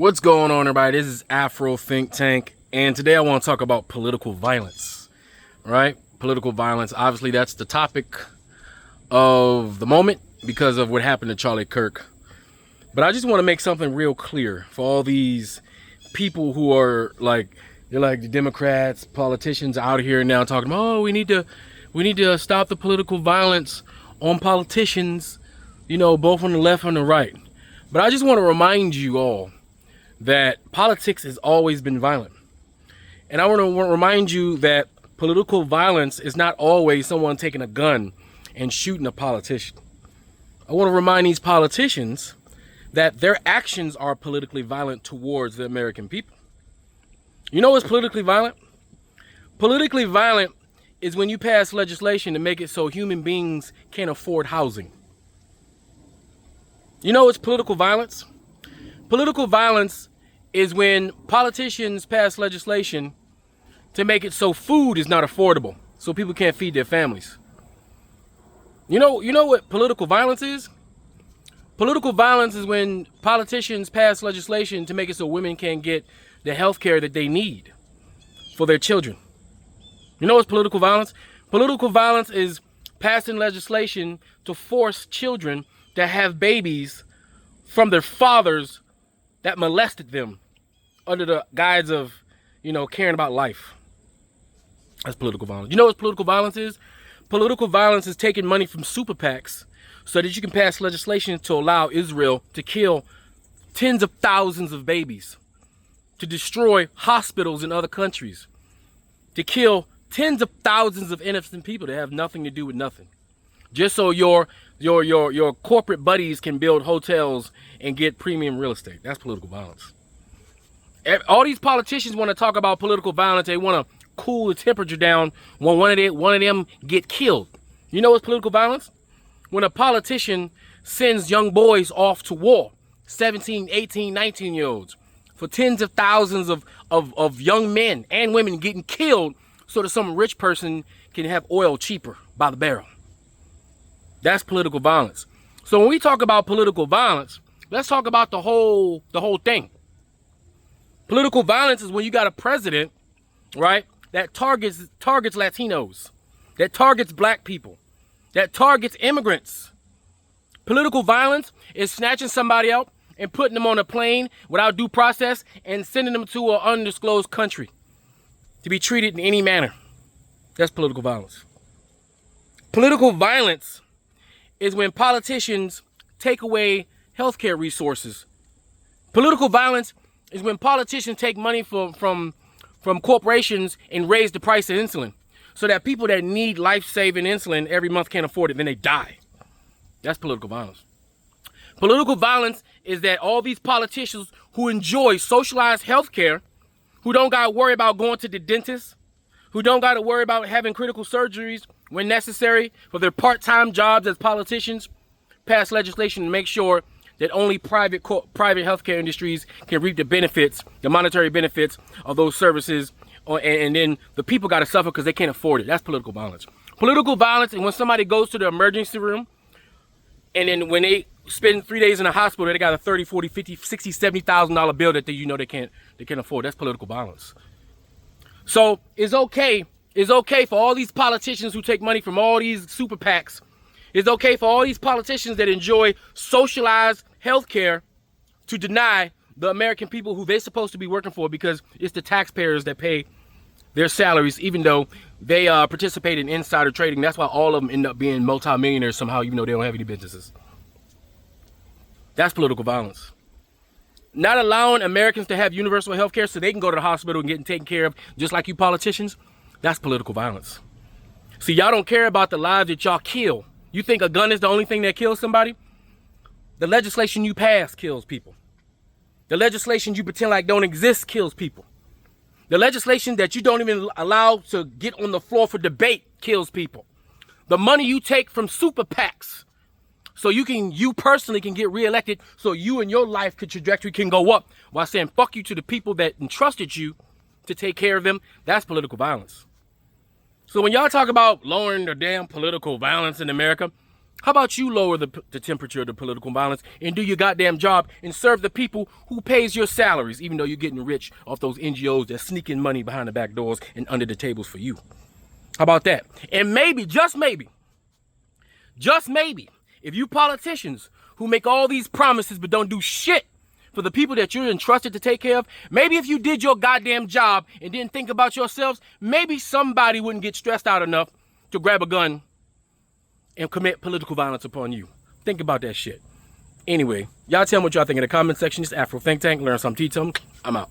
What's going on, everybody? This is Afro Think Tank, and today I want to talk about political violence. Right? Political violence. Obviously, that's the topic of the moment because of what happened to Charlie Kirk. But I just want to make something real clear for all these people who are they're like the Democrats, politicians out here now talking about, oh, we need to stop the political violence on politicians, both on the left and the right. But I just want to remind you all that politics has always been violent. And I want to remind you that political violence is not always someone taking a gun and shooting a politician. I want to remind these politicians that their actions are politically violent towards the American people. You know what's politically violent? Politically violent is when you pass legislation to make it so human beings can't afford housing. You know what's political violence? Political violence is when politicians pass legislation to make it so food is not affordable, so people can't feed their families. You know what political violence is? Political violence is when politicians pass legislation to make it so women can't get the health care that they need for their children. You know what's political violence? Political violence is passing legislation to force children to have babies from their fathers that molested them under the guise of, caring about life. That's political violence. You know what political violence is? Political violence is taking money from super PACs so that you can pass legislation to allow Israel to kill tens of thousands of babies, to destroy hospitals in other countries, to kill tens of thousands of innocent people that have nothing to do with nothing, just so your corporate buddies can build hotels and get premium real estate. That's political violence. All these politicians want to talk about political violence. They want to cool the temperature down when one of them get killed. You know what's political violence? When a politician sends young boys off to war, 17, 18, 19-year-olds, for tens of thousands of young men and women getting killed so that some rich person can have oil cheaper by the barrel. That's political violence. So when we talk about political violence, let's talk about the whole thing. Political violence is when you got a president, right, that targets Latinos, that targets black people, that targets immigrants. Political violence is snatching somebody out and putting them on a plane without due process and sending them to an undisclosed country to be treated in any manner. That's political violence. Political violence is when politicians take away healthcare resources. Political violence is when politicians take money from corporations and raise the price of insulin so that people that need life-saving insulin every month can't afford it, then they die. That's political violence. Political violence is that all these politicians who enjoy socialized healthcare, who don't got to worry about going to the dentist, who don't got to worry about having critical surgeries when necessary for their part-time jobs as politicians, pass legislation to make sure that only private healthcare industries can reap the benefits, the monetary benefits of those services, and then the people got to suffer because they can't afford it. That's political violence. Political violence is when somebody goes to the emergency room, and then when they spend 3 days in the hospital, they got a $30, $40, $50, $60, $70,000 bill that they can't afford. That's political violence. So it's okay for all these politicians who take money from all these super PACs. It's okay for all these politicians that enjoy socialized health care to deny the American people who they're supposed to be working for, because it's the taxpayers that pay their salaries, even though they participate in insider trading. That's why all of them end up being multimillionaires somehow, even though they don't have any businesses. That's political violence. Not allowing Americans to have universal health care so they can go to the hospital and get taken care of just like you politicians, that's political violence. See, y'all don't care about the lives that y'all kill. You think a gun is the only thing that kills somebody? The legislation you pass kills people. The legislation you pretend like don't exist kills people. The legislation that you don't even allow to get on the floor for debate kills people. The money you take from super PACs so you personally can get reelected, so you and your life trajectory can go up, while saying fuck you to the people that entrusted you to take care of them, that's political violence. So when y'all talk about lowering the damn political violence in America, How about you lower the temperature of the political violence and do your goddamn job and serve the people who pays your salaries, even though you're getting rich off those NGOs that sneak in money behind the back doors and under the tables for you? How about that? And maybe, just maybe, if you politicians who make all these promises but don't do shit for the people that you're entrusted to take care of, maybe if you did your goddamn job and didn't think about yourselves, maybe somebody wouldn't get stressed out enough to grab a gun and commit political violence upon you. Think about that shit. Anyway, y'all tell me what y'all think in the comment section. It's Afro Think Tank. Learn something, teach something. I'm out.